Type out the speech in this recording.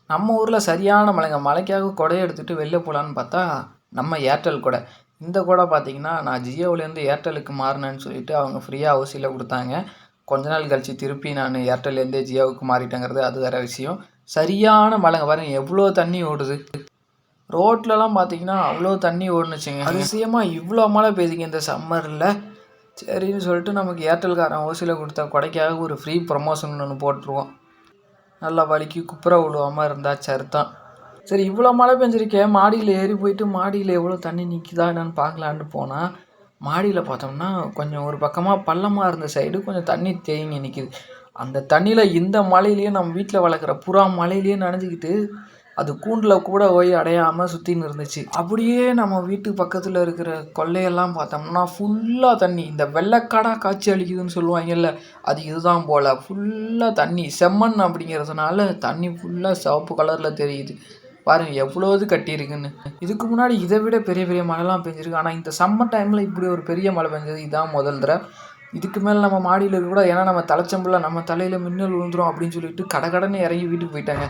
நம்ம ஊரில் சரியான மழைங்க. மழைக்காக கொடையை எடுத்துகிட்டு வெளில போகலான்னு பார்த்தா நம்ம ஏர்டெல் கொடை. இந்த கொடை பார்த்தீங்கன்னா நான் ஜியோவிலேருந்து ஏர்டெலுக்கு மாறினேன்னு சொல்லிட்டு அவங்க ஃப்ரீயாக அவசியில் கொடுத்தாங்க. கொஞ்ச நாள் கழித்து திருப்பி நான் ஏர்டெல்லேருந்தே ஜியோவுக்கு மாறிட்டேங்கிறது அது வேறு விஷயம். சரியான மழைங்க, பாருங்கள் எவ்வளோ தண்ணி ஓடுது. ரோட்லலாம் பார்த்தீங்கன்னா அவ்வளோ தண்ணி ஓடுனுச்சுங்க. அதிசயமாக இவ்வளோ மழை பெய்யுதுங்க இந்த சம்மரில். சரின்னு சொல்லிட்டு நமக்கு ஏர்டெல்காரன் ஓசியில் கொடுத்த கொடைக்காக ஒரு ஃப்ரீ ப்ரமோஷன் ஒன்று போட்டுருவோம். நல்லா வலிக்கு குப்புற விழுவாமல் இருந்தால் சரிதான். சரி, இவ்வளோ மழை பெஞ்சிருக்கேன், மாடியில் ஏறி போயிட்டு மாடியில் எவ்வளோ தண்ணி நிற்கிதா என்னன்னு பார்க்கலான்ட்டு போனால் மாடியில் பார்த்தோம்னா கொஞ்சம் ஒரு பக்கமாக பள்ளமாக இருந்த சைடு கொஞ்சம் தண்ணி தேங்கி நிற்கிது. அந்த தண்ணியில் இந்த மழையிலேயே நம்ம வீட்டில் வளர்க்குற புறா மழையிலேயே நனைஞ்சிக்கிட்டு அது கூண்டில் கூட போய் அடையாமல் சுற்றின்னு இருந்துச்சு. அப்படியே நம்ம வீட்டு பக்கத்தில் இருக்கிற கொள்ளையெல்லாம் பார்த்தோம்னா ஃபுல்லாக தண்ணி. இந்த வெள்ளைக்காடாக காய்ச்சி அளிக்குதுன்னு சொல்லுவாங்கல்ல, அது இதுதான் போல். ஃபுல்லாக தண்ணி, செம்மண் அப்படிங்கிறதுனால தண்ணி ஃபுல்லாக சிவப்பு கலரில் தெரியுது. பாருங்கள் எவ்வளோது கட்டியிருக்குன்னு. இதுக்கு முன்னாடி இதை விட பெரிய பெரிய மழைலாம் பெஞ்சிருக்கு. ஆனால் இந்த சம்மர் டைமில் இப்படி ஒரு பெரிய மழை பெஞ்சது இதான் முதல் தடவை. இதுக்கு மேலே நம்ம மாடியில் இருக்க கூட, ஏன்னா நம்ம தலைச்சம்பில் நம்ம தலையில் மின்னல் விழுந்துரும் அப்படின்னு சொல்லிட்டு கடகடன்னு இறங்கி வீட்டுக்கு போயிட்டாங்க.